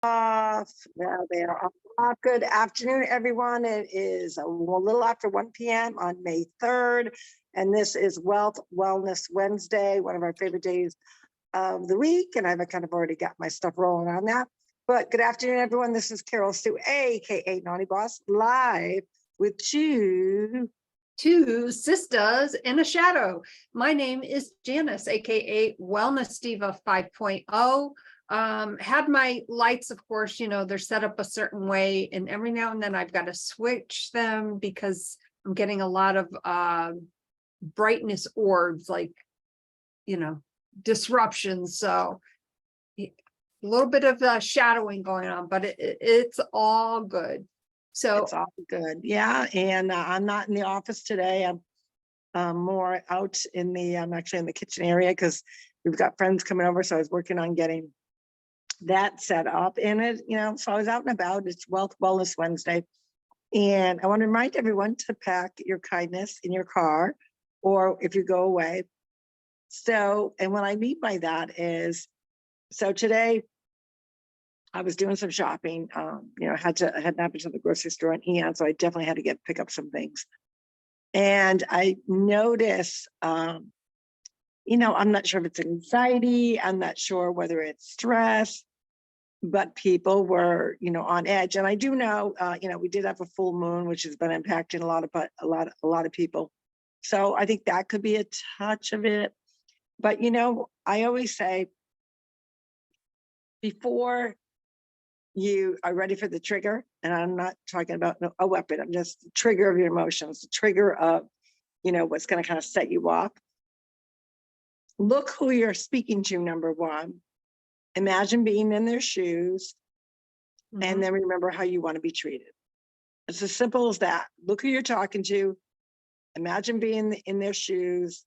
off. Now they are off. Good afternoon, everyone. It is a little after 1 p.m. on May 3rd, and this is Wealth Wellness Wednesday, one of our favorite days of the week, and I've kind of already got my stuff rolling on that. But good afternoon, everyone. This is Carol Stu, aka Naughty Boss, live with Two sisters in a shadow. My name is Janice, aka Wellness Diva 5.0. Had my lights, of course, they're set up a certain way, and every now and then I've got to switch them because I'm getting a lot of brightness orbs, like disruptions. So a little bit of shadowing going on, but it's all good. So it's all good. Yeah. And I'm not in the office today. I'm more out in I'm actually in the kitchen area because we've got friends coming over. So I was working on getting that set up in it, so I was out and about. It's Wealth Wellness Wednesday. And I want to remind everyone to pack your kindness in your car or if you go away. So, and what I mean by that is, so today I was doing some shopping, I had not been to the grocery store in Eon, so I definitely had to pick up some things. And I noticed, I'm not sure if it's anxiety, I'm not sure whether it's stress, but people were, on edge. And I do know, we did have a full moon, which has been impacting a lot of people. So I think that could be a touch of it. But, I always say, before you are ready for the trigger, and I'm not talking about a weapon, I'm just the trigger of your emotions, the trigger of, what's going to kind of set you off. Look who you're speaking to, number one. Imagine being in their shoes, and then remember how you want to be treated. It's as simple as that. Look who you're talking to, imagine being in their shoes,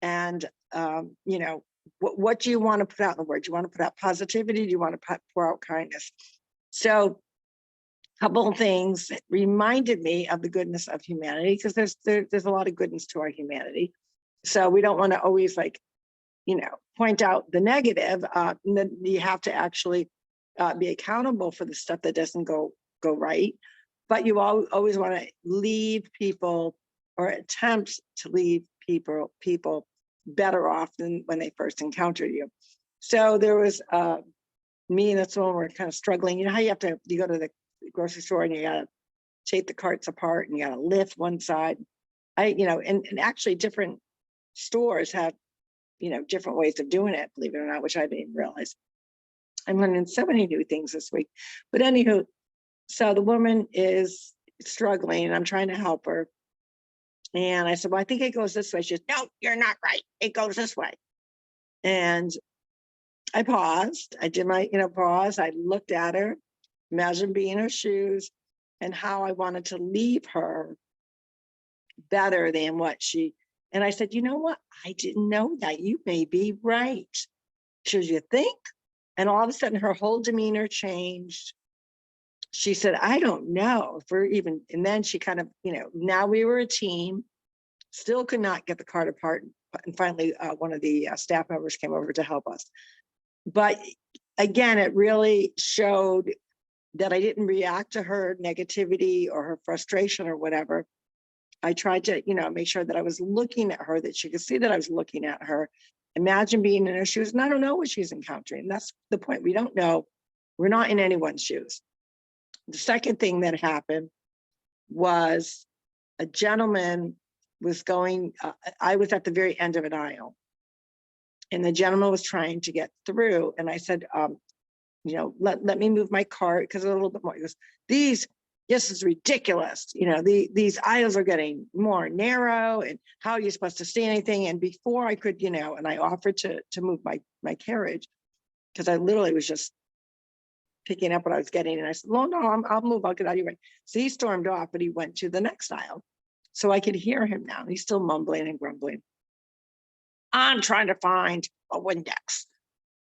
and, what do you want to put out in the word? Do you want to put out positivity? Do you want to pour out kindness? So a couple of things reminded me of the goodness of humanity, because there's a lot of goodness to our humanity. So we don't want to always point out the negative. And then you have to actually be accountable for the stuff that doesn't go right. But you always want to leave people, or attempt to leave people better off than when they first encountered you. So there was me and this woman were kind of struggling. You know how you go to the grocery store and you gotta take the carts apart and you gotta lift one side. And actually different stores have, different ways of doing it, believe it or not, which I didn't realize. I'm learning so many new things this week. But anywho, so the woman is struggling and I'm trying to help her. And I said, well, I think it goes this way. She says, no, you're not right. It goes this way. And I paused. I did my, pause. I looked at her, imagine being in her shoes, and how I wanted to leave her better than what and I said, you know what? I didn't know that. You may be right. She says, you think? And all of a sudden her whole demeanor changed. She said, I don't know if we're even, and then she kind of, now we were a team, still could not get the cart apart. And finally, one of the staff members came over to help us. But again, it really showed that I didn't react to her negativity or her frustration or whatever. I tried to, make sure that I was looking at her, that she could see that I was looking at her. Imagine being in her shoes, and I don't know what she's encountering. That's the point. We don't know. We're not in anyone's shoes. The second thing that happened was a gentleman was going, I was at the very end of an aisle, and the gentleman was trying to get through. And I said, let me move my cart, because a little bit more. He goes, this is ridiculous. These aisles are getting more narrow, and how are you supposed to see anything? And before I could, and I offered to move my carriage, because I literally was just picking up what I was getting. And I said, well, no, I'll move, I'll get out of your way. So he stormed off, but he went to the next aisle. So I could hear him now. He's still mumbling and grumbling. I'm trying to find a Windex.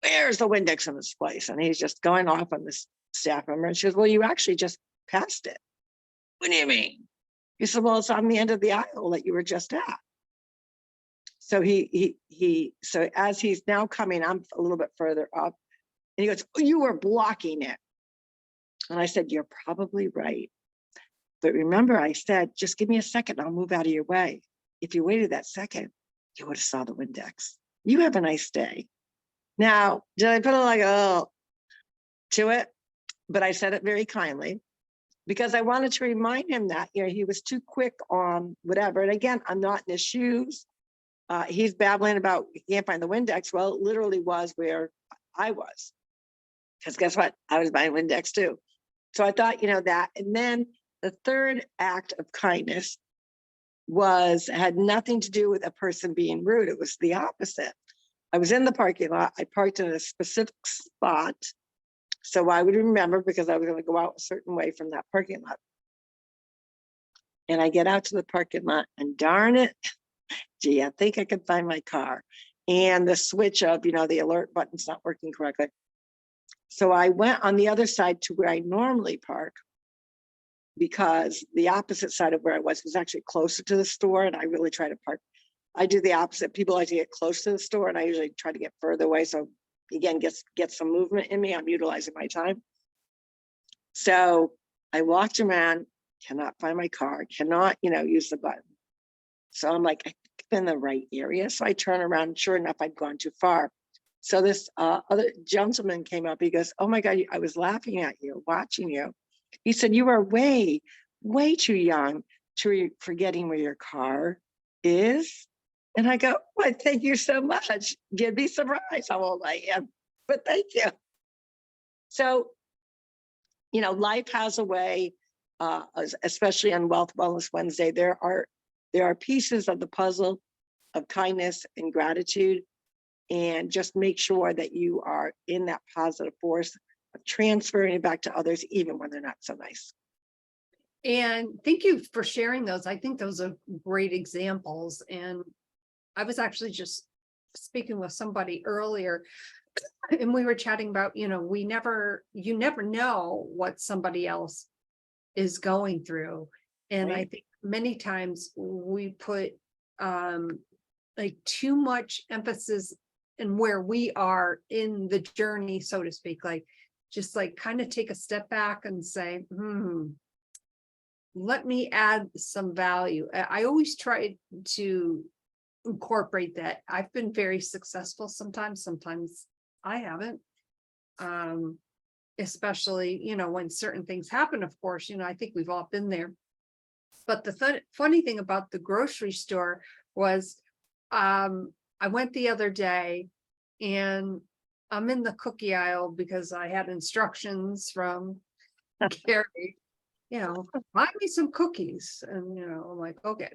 Where's the Windex in this place? And he's just going off on this staff member. And she goes, well, you actually just passed it. What do you mean? He said, well, it's on the end of the aisle that you were just at. So so as he's now coming, I'm a little bit further up, and he goes, oh, you were blocking it. And I said, you're probably right. But remember, I said, just give me a second, I'll move out of your way. If you waited that second, you would have saw the Windex. You have a nice day. Now, did I put a like, oh, to it? But I said it very kindly because I wanted to remind him that, he was too quick on whatever. And again, I'm not in his shoes. He's babbling about he can't find the Windex. Well, it literally was where I was. Because guess what? I was buying Windex too. So I thought, that. And then the third act of kindness had nothing to do with a person being rude. It was the opposite. I was in the parking lot. I parked in a specific spot. So I would remember because I was going to go out a certain way from that parking lot. And I get out to the parking lot and darn it, gee, I think I could find my car. And the switch of, the alert button's not working correctly. So I went on the other side to where I normally park because the opposite side of where I was actually closer to the store. And I really try to park. I do the opposite. People like to get close to the store and I usually try to get further away. So again, get some movement in me. I'm utilizing my time. So I walked around, cannot find my car, cannot, use the button. So I'm like, I think I'm in the right area. So I turn around, sure enough, I'd gone too far. So this other gentleman came up, he goes, oh my God, I was laughing at you, watching you. He said, you are way, way too young to forgetting where your car is. And I go, well, thank you so much. You'd be surprised how old I am, but thank you. So, life has a way, especially on Wealth Wellness Wednesday, there are pieces of the puzzle of kindness and gratitude, and just make sure that you are in that positive force of transferring it back to others, even when they're not so nice. And thank you for sharing those. I think those are great examples. And I was actually just speaking with somebody earlier and we were chatting about, you never know what somebody else is going through. And Right. I think many times we put like too much emphasis in where we are in the journey, so to speak, like just like kind of take a step back and say, let me add some value. I always try to incorporate that. I've been very successful sometimes I haven't. Especially, when certain things happen, of course, I think we've all been there. But the funny thing about the grocery store was, I went the other day and I'm in the cookie aisle because I had instructions from Gary, buy me some cookies. And, I'm like, okay,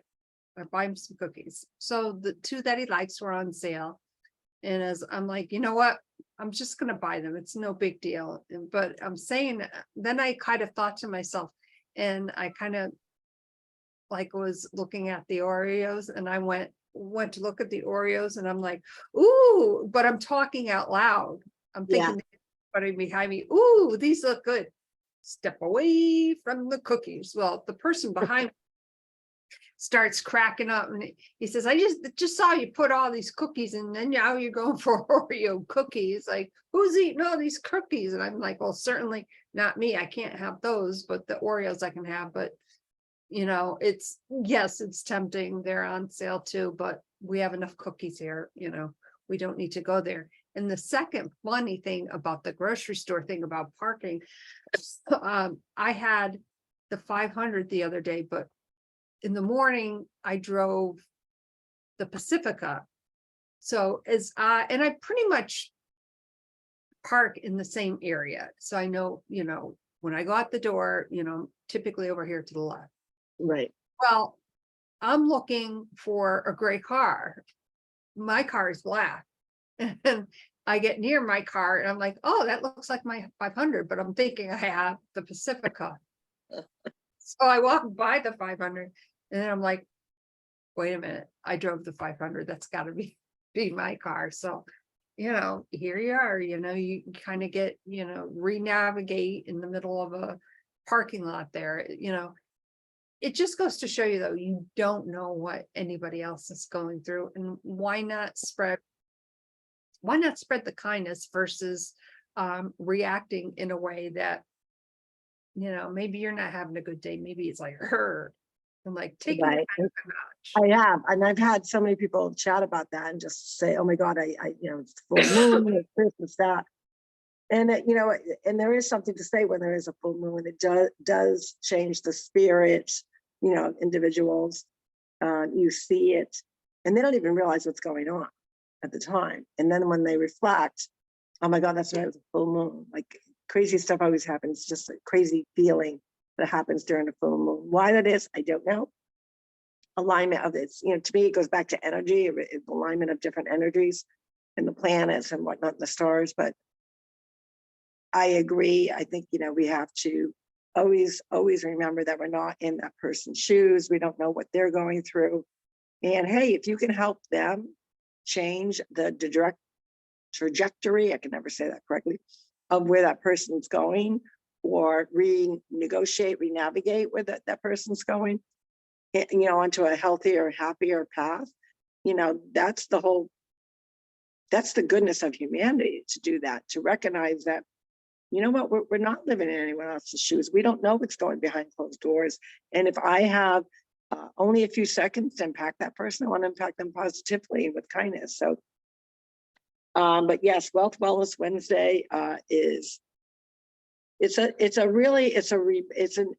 I buy him some cookies. So the two that he likes were on sale. And as I'm like, you know what, I'm just going to buy them. It's no big deal. But I'm saying, then I kind of thought to myself, and I kind of like was looking at the Oreos and I went to look at the Oreos and I'm like, ooh, but I'm talking out loud. I'm thinking, somebody behind me, ooh, these look good. Step away from the cookies. Well, the person behind me starts cracking up and he says, I just saw you put all these cookies and then now you're going for Oreo cookies. Like, who's eating all these cookies? And I'm like, well, certainly not me. I can't have those, but the Oreos I can have. But it's tempting. They're on sale too, but we have enough cookies here. We don't need to go there. And the second funny thing about the grocery store thing about parking, I had the 500 the other day, but in the morning I drove the Pacifica. So and I pretty much park in the same area. So I know, when I go out the door, typically over here to the left. Right. Well, I'm looking for a gray car. My car is black. And I get near my car and I'm like, oh, that looks like my 500, but I'm thinking I have the Pacifica. So I walk by the 500 and then I'm like, wait a minute, I drove the 500. That's got to be my car. So, here you are, you kind of get, re-navigate in the middle of a parking lot there, It just goes to show you, though, you don't know what anybody else is going through, and why not spread the kindness versus reacting in a way that maybe you're not having a good day. Maybe it's like her. And like taking Right. it back a notch. I have, and I've had so many people chat about that and just say, "Oh my God, it's full moon, it's this, it's that," and and there is something to say when there is a full moon. It does change the spirit, individuals. You see it, and they don't even realize what's going on at the time. And then when they reflect, oh my God, that's right, it was a full moon. Like crazy stuff always happens, just a crazy feeling that happens during a full moon. Why that is, I don't know. Alignment of this, to me, it goes back to energy, alignment of different energies and the planets and whatnot, the stars. But I agree. I think, we have to always remember that we're not in that person's shoes. We don't know what they're going through. And hey, if you can help them change the direct trajectory, I can never say that correctly, of where that person's going, or renegociate, renavigate where that person's going, onto a healthier, happier path, that's the goodness of humanity, to do that, to recognize that, what, we're not living in anyone else's shoes. We don't know what's going behind closed doors. And if I have only a few seconds to impact that person, I want to impact them positively with kindness. So, but yes, Wealth Wellness Wednesday is, it's an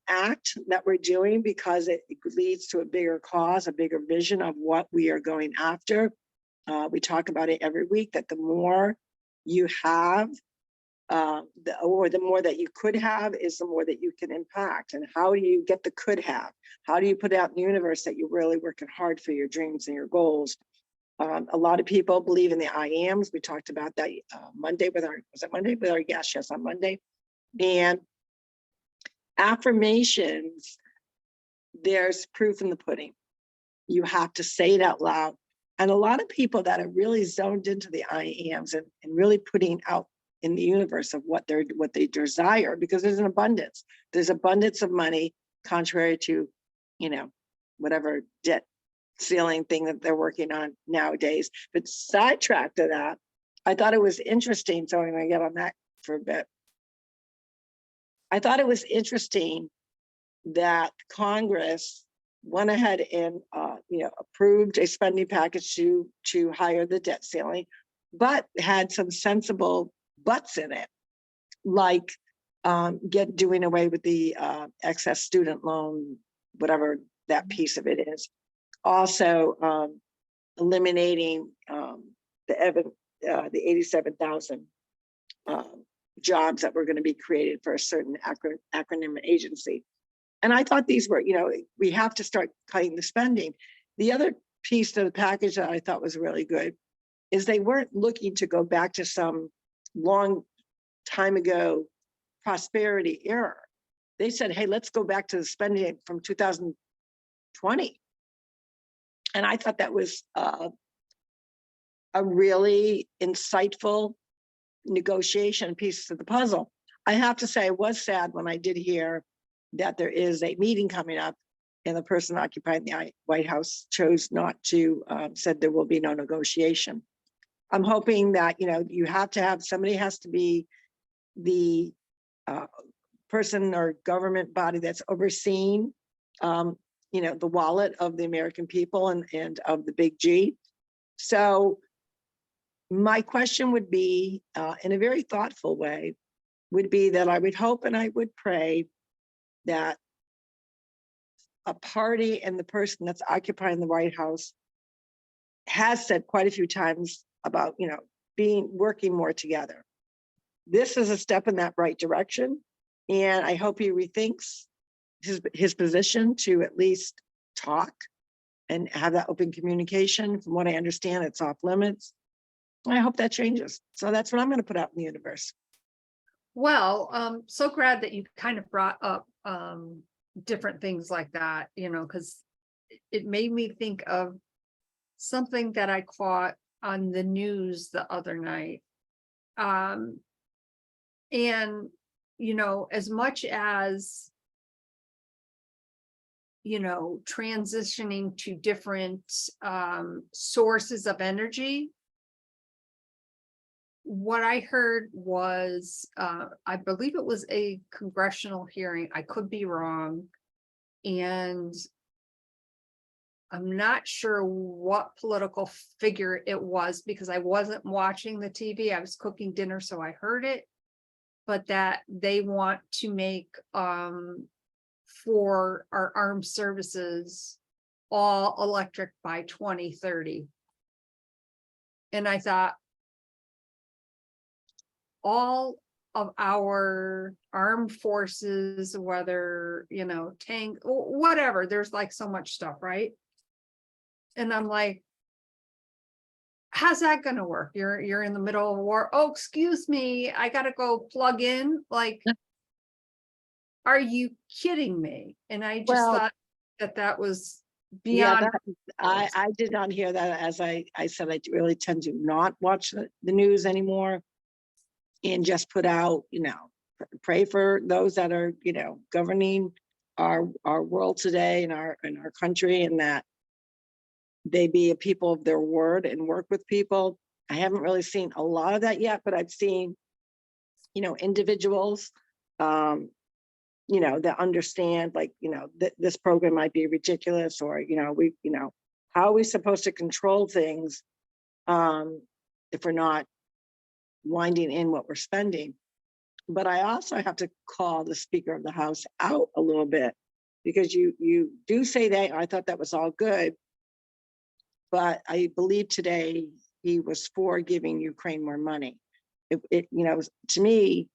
act that we're doing because it leads to a bigger cause, a bigger vision of what we are going after. We talk about it every week, that the more you have, the more that you could have is the more that you can impact. And how do you get the could have? How do you put out in the universe that you're really working hard for your dreams and your goals? A lot of people believe in the I ams. We talked about that Monday with our guest? Yes, on Monday. And affirmations, there's proof in the pudding. You have to say it out loud. And a lot of people that are really zoned into the I ams and really putting out in the universe of what they desire, because there's an abundance. There's abundance of money, contrary to, whatever debt ceiling thing that they're working on nowadays. But sidetracked to that, I thought it was interesting. So I'm going to get on that for a bit. I thought it was interesting that Congress went ahead and approved a spending package to higher the debt ceiling, but had some sensible buts in it, like doing away with the excess student loan, whatever that piece of it is. Also eliminating the 87,000 jobs that were going to be created for a certain acronym agency. And I thought these were, we have to start cutting the spending. The other piece of the package that I thought was really good is they weren't looking to go back to some long time ago prosperity era. They said, hey, let's go back to the spending from 2020. And I thought that was a really insightful negotiation piece of the puzzle. I have to say, I was sad when I did hear that there is a meeting coming up and the person occupying the White House chose not to, said there will be no negotiation. I'm hoping that, you have to have, somebody has to be the person or government body that's overseeing, the wallet of the American people and of the big G. So my question would be, in a very thoughtful way, would be that I would hope and I would pray that a party and the person that's occupying the White House has said quite a few times about, working more together. This is a step in that right direction. And I hope he rethinks his position to at least talk and have that open communication. From what I understand, it's off limits. I hope that changes. So that's what I'm going to put out in the universe. Well, so glad that you kind of brought up different things like that, because it made me think of something that I caught on the news the other night. And, as much as, transitioning to different sources of energy, what I heard was, I believe it was a congressional hearing. I could be wrong. And I'm not sure what political figure it was because I wasn't watching the TV. I was cooking dinner, so I heard it. But that they want to make for our armed services all electric by 2030. And I thought, all of our armed forces, whether, tank, whatever, there's like so much stuff, right? And I'm like, how's that gonna work? You're in the middle of a war. Oh, excuse me, I gotta go plug in. Like, are you kidding me? And I just Well, thought that was yeah, beyond. I did not hear that. As I said, I really tend to not watch the news anymore, and just put out, pray for those that are, governing our world today and our country, and that they be a people of their word and work with people. I haven't really seen a lot of that yet, but I've seen, individuals, that understand, like, that this program might be ridiculous, or, how are we supposed to control things if we're not winding in what we're spending? But I also have to call the Speaker of the House out a little bit, because you do say that. I thought that was all good, but I believe today he was for giving Ukraine more money. To me,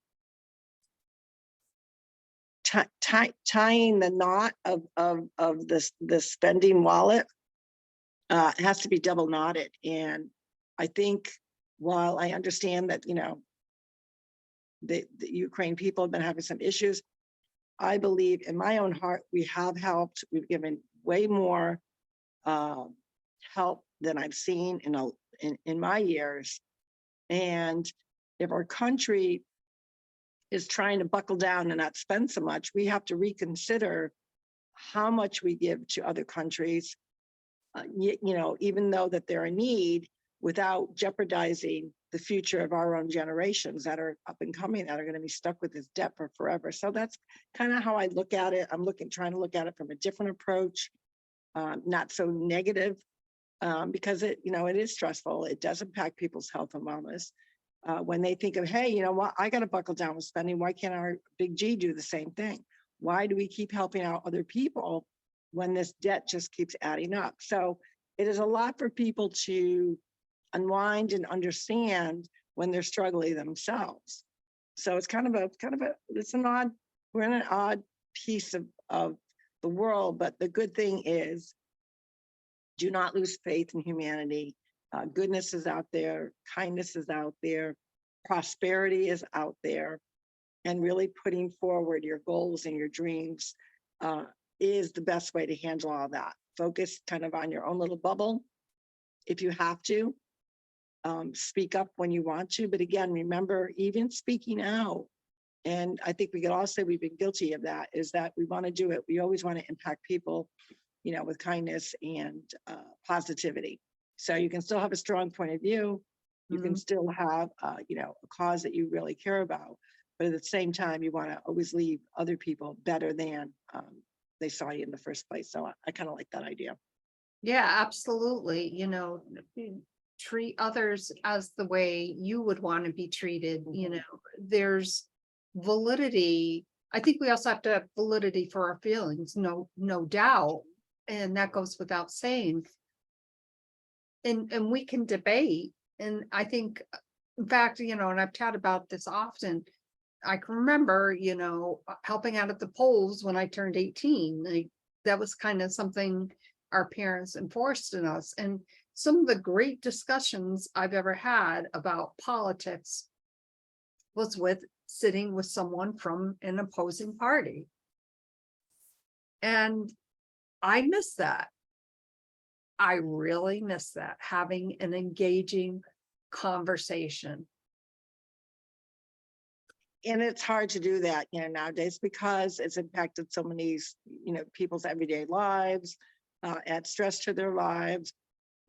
tying the knot of the spending wallet has to be double knotted. And I think, while I understand that, the Ukraine people have been having some issues, I believe in my own heart, we have helped. We've given way more help than I've seen in my years. And if our country is trying to buckle down and not spend so much, we have to reconsider how much we give to other countries, even though that they're in need, without jeopardizing the future of our own generations that are up and coming, that are going to be stuck with this debt for forever. So that's kind of how I look at it. I'm trying to look at it from a different approach, not so negative, because it is stressful. It does impact people's health and wellness. When they think of, hey, you know what, I got to buckle down with spending. Why can't our big G do the same thing? Why do we keep helping out other people when this debt just keeps adding up? So it is a lot for people to unwind and understand when they're struggling themselves. So it's we're in an odd piece of the world, but the good thing is, do not lose faith in humanity. Goodness is out there, kindness is out there, prosperity is out there, and really putting forward your goals and your dreams is the best way to handle all that. Focus kind of on your own little bubble if you have to. Speak up when you want to, but again, remember, even speaking out, and I think we could all say we've been guilty of that, is that we want to do it. We always want to impact people, with kindness and positivity. So you can still have a strong point of view. You can still have, a cause that you really care about, but at the same time, you want to always leave other people better than they saw you in the first place. So I kind of like that idea. Yeah, absolutely. Treat others as the way you would want to be treated. There's validity. I think we also have to have validity for our feelings, no doubt. And that goes without saying. And we can debate. And I think, in fact, and I've chatted about this often. I can remember, helping out at the polls when I turned 18. That was kind of something our parents enforced in us. And some of the great discussions I've ever had about politics was sitting with someone from an opposing party. And I miss that. I really miss that, having an engaging conversation. And it's hard to do that, nowadays, because it's impacted so many, people's everyday lives, add stress to their lives.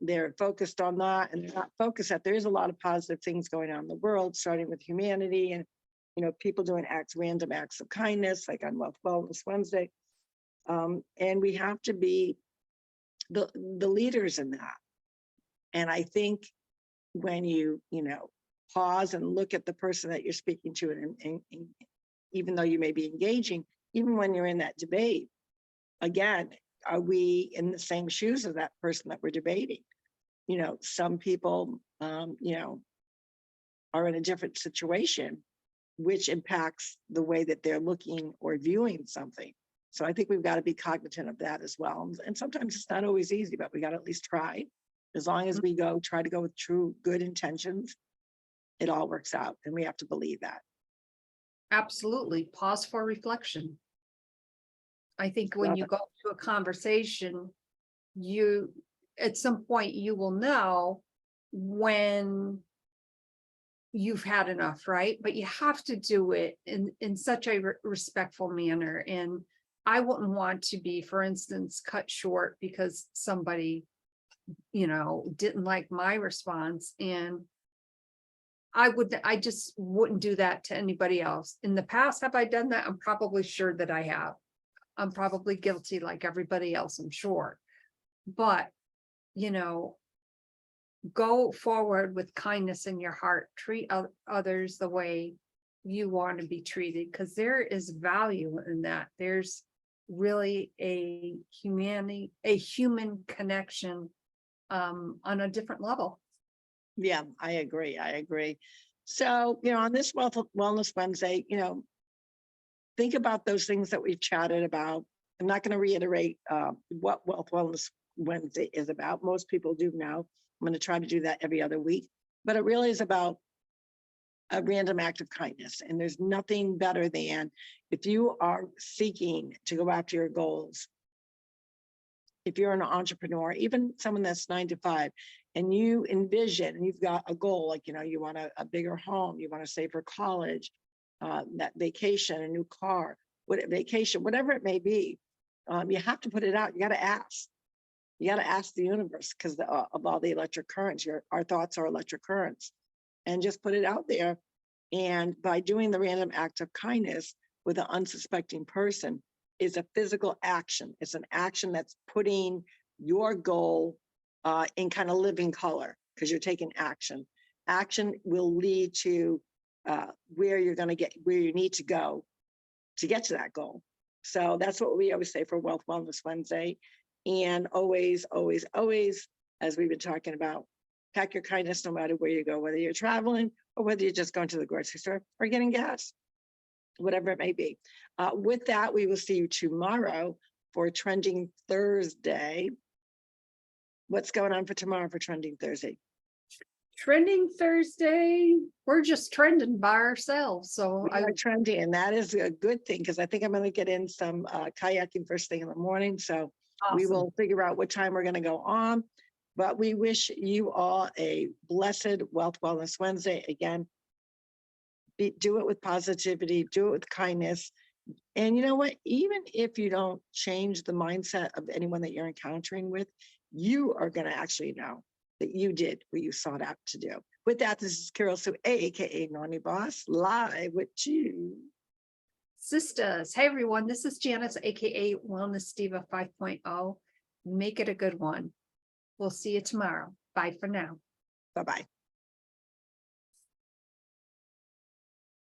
they're focused on that, and they're not focused that there is a lot of positive things going on in the world, starting with humanity and, you know, people doing random acts of kindness, like on Wealth Wellness Wednesday. And we have to be the leaders in that. And I think when you know, pause and look at the person that you're speaking to, and even though you may be engaging, even when you're in that debate, again, are we in the same shoes as that person that we're debating? You know, some people, you know, are in a different situation, which impacts the way that they're looking or viewing something. So I think we've got to be cognizant of that as well. And sometimes it's not always easy, but we got to at least try. As long as we try to go with true good intentions, it all works out. And we have to believe that. Absolutely. Pause for reflection. I think when you go to a conversation, you, at some point, you will know when you've had enough, right? But you have to do it in such a respectful manner. And I wouldn't want to be, for instance, cut short because somebody, you know, didn't like my response. And I just wouldn't do that to anybody else. In the past, have I done that? I'm probably sure that I have. I'm probably guilty like everybody else, I'm sure. But, you know, go forward with kindness in your heart. Treat others the way you want to be treated, because there is value in that. There's really a human connection on a different level. Yeah, I agree. So, you know, on this Wellness Wednesday, you know, think about those things that we've chatted about. I'm not going to reiterate what Wealth Wellness Wednesday is about. Most people do know. I'm going to try to do that every other week, but it really is about a random act of kindness. And there's nothing better than if you are seeking to go after your goals. If you're an entrepreneur, even someone that's 9 to 5, and you envision, and you've got a goal, like, you know, you want a bigger home, you want to save for college, that vacation, a new car, whatever it may be, you have to put it out. You got to ask. You got to ask the universe, because of all the electric currents, our thoughts are electric currents, and just put it out there. And by doing the random act of kindness with an unsuspecting person is a physical action. It's an action that's putting your goal in kind of living color, because you're taking action. Action will lead to where you're going to get, where you need to go to get to that goal. So that's what we always say for Wealth Wellness Wednesday. And always, always, always, as we've been talking about, pack your kindness no matter where you go, whether you're traveling or whether you're just going to the grocery store or getting gas, whatever it may be. With that, we will see you tomorrow for Trending Thursday. What's going on for tomorrow for Trending Thursday? Trending Thursday, we're just trending by ourselves. So We are trending, and that is a good thing, because I think I'm going to get in some kayaking first thing in the morning. So we will figure out what time we're going to go on. But we wish you all a blessed Wealth Wellness Wednesday. Again, do it with positivity, do it with kindness. And you know what? Even if you don't change the mindset of anyone that you're encountering with, you are going to actually know that you did what you sought out to do. With that, this is Carol Sue, aka Nani Boss, live with you. Sisters. Hey everyone, this is Janice, aka Wellness Diva 5.0. Make it a good one. We'll see you tomorrow. Bye for now. Bye-bye.